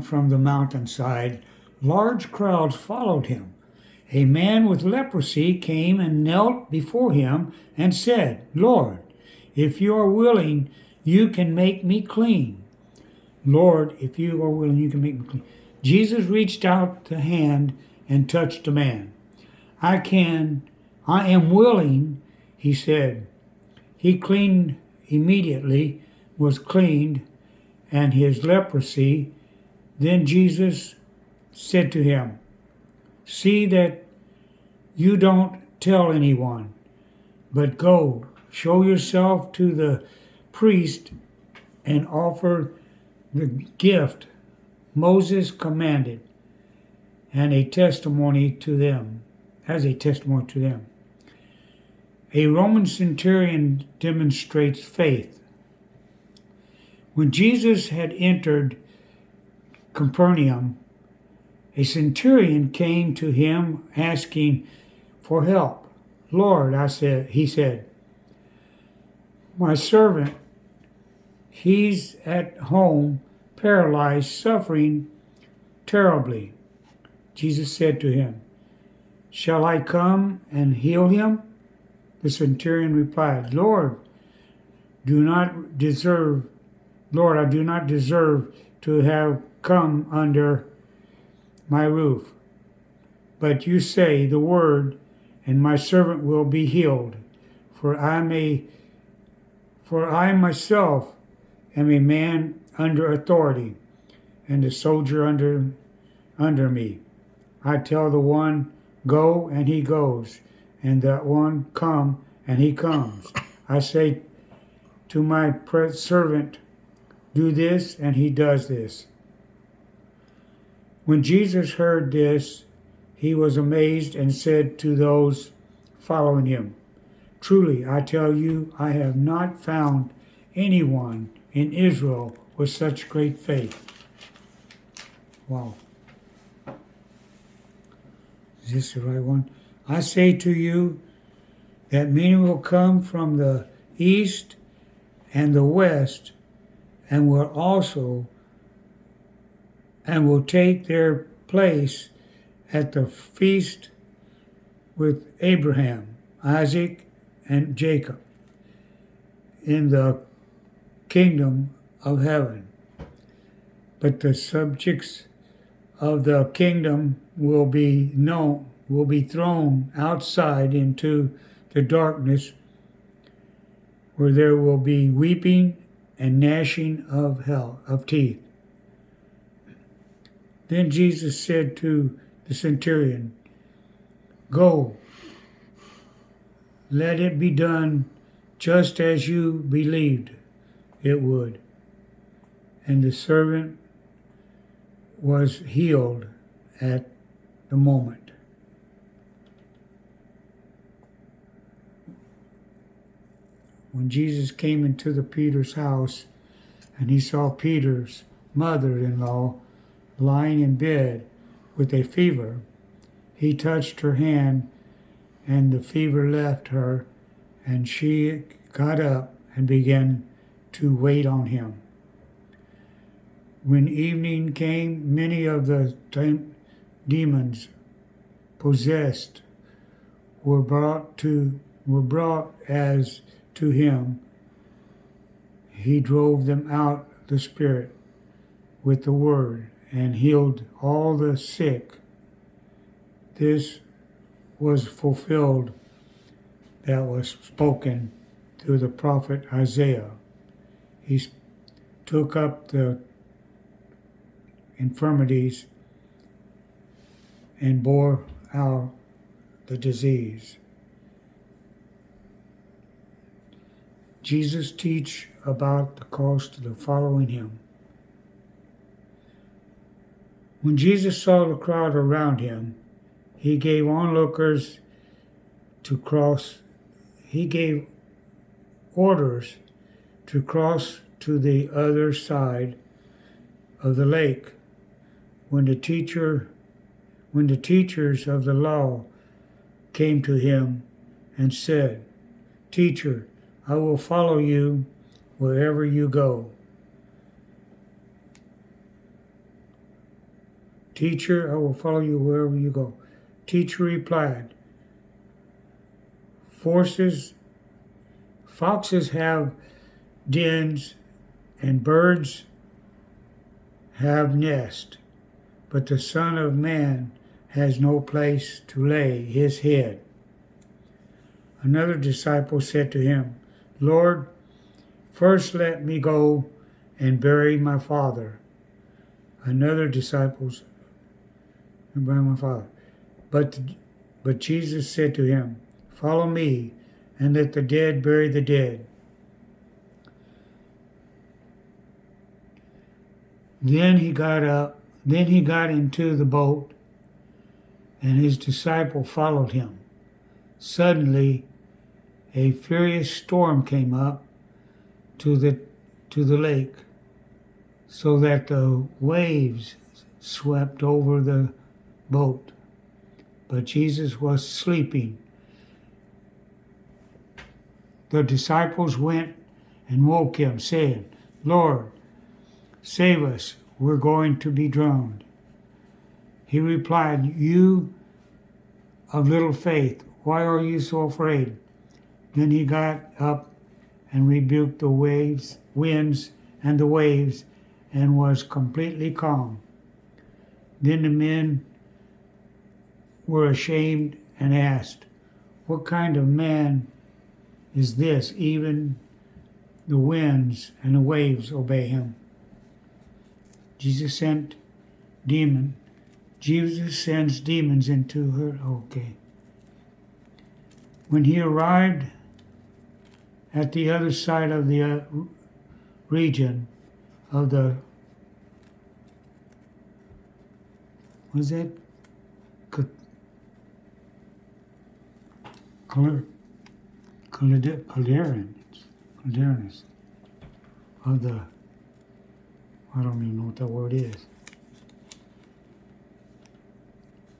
down from the mountainside, large crowds followed him. A man with leprosy came and knelt before him and said, "Lord, if you are willing, you can make me clean." Lord, if you are willing, you can make me clean. Jesus reached out the hand and touched the man. I am willing, he said. He cleaned immediately, was cleaned, and his leprosy. Then Jesus said to him, "See that you don't tell anyone, but go, show yourself to the priest and offer the gift Moses commanded as a testimony to them. A Roman centurion demonstrates faith. When Jesus had entered Capernaum, a centurion came to him asking for help. "Lord," he said, "my servant, he's at home, paralyzed, suffering terribly." Jesus said to him, "Shall I come and heal him?" The centurion replied, Lord, I do not deserve to have come under my roof. But you say the word, and my servant will be healed. For I myself am a man under authority, and a soldier under me. I tell the one, go, and he goes, and that one, come, and he comes. I say to my servant, do this, and he does this. When Jesus heard this, he was amazed and said to those following him, truly, I tell you, I have not found anyone in Israel with such great faith. Wow. Is this the right one? I say to you that many will come from the east and the west and will take their place at the feast with Abraham, Isaac, and Jacob in the kingdom of heaven. But the subjects of the kingdom will be thrown outside into the darkness, where there will be weeping and gnashing of teeth. Then Jesus said to the centurion, go, let it be done just as you believed it would. And the servant was healed at the moment. When Jesus came into Peter's house and he saw Peter's mother-in-law lying in bed with a fever, he touched her hand, and the fever left her, and she got up and began to wait on him. When evening came, many of the demons possessed were brought as to him. He drove them out, the spirit, with the word, and healed all the sick. This was fulfilled that was spoken through the prophet Isaiah. He took up the infirmities and bore out the disease. Jesus teach about the cost of the following him. When Jesus saw the crowd around him, he gave orders to cross to the other side of the lake. When the teachers of the law came to him and said, Teacher, I will follow you wherever you go. Teacher, I will follow you wherever you go. Teacher replied, Foxes have dens and birds have nests, but the Son of Man has no place to lay his head. Another disciple said to him, Lord, first let me go and bury my father. Another disciple said, bury my father. But Jesus said to him, Follow me, and let the dead bury the dead. Then he got into the boat, and his disciple followed him. Suddenly, a furious storm came up to the lake, so that the waves swept over the boat. But Jesus was sleeping. The disciples went and woke him, saying, Lord, save us, we're going to be drowned. He replied, You of little faith, why are you so afraid? Then he got up and rebuked the winds and the waves, and was completely calm. Then the men were ashamed and asked, What kind of man is this? Even the winds and the waves obey him. Jesus sends demons into her. Okay. When he arrived at the other side of the region of the, was it Calderanis of the, I don't even know what that word is.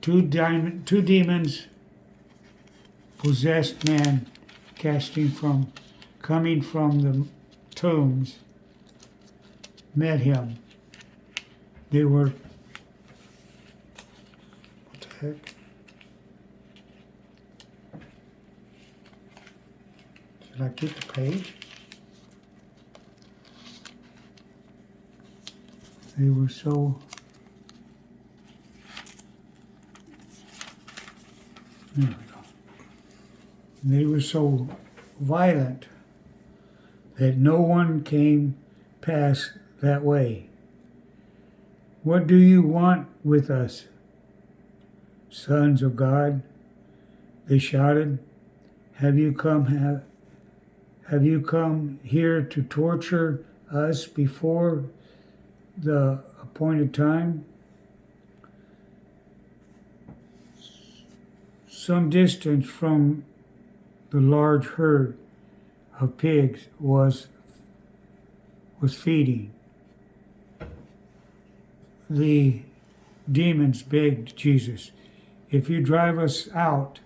Two demons possessed man coming from the tombs met him. They were, what the heck? Did I get the page? They were so, there we go. They were so violent that no one came past that way. What do you want with us, sons of God? They shouted. Have you come here to torture us before the appointed time? Some distance from the large herd of pigs was feeding. The demons begged Jesus, if you drive us out,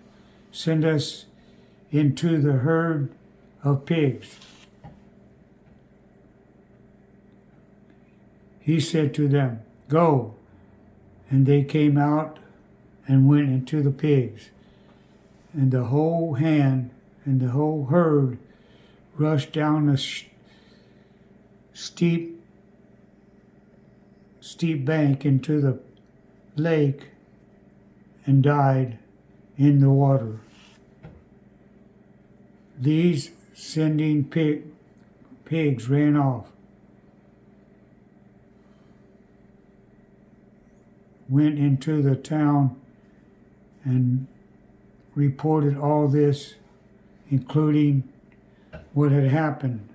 send us into the herd of pigs. He said to them, Go. And they came out and went into the pigs. And the whole herd rushed down a steep bank into the lake and died in the water. These sending pigs ran off, went into the town and reported all this, including what had happened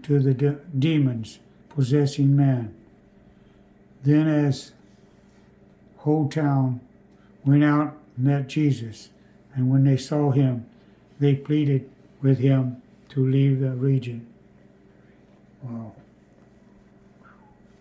to the demons possessing man. Then as whole town went out and met Jesus, and when they saw him, they pleaded with him to leave the region. Wow.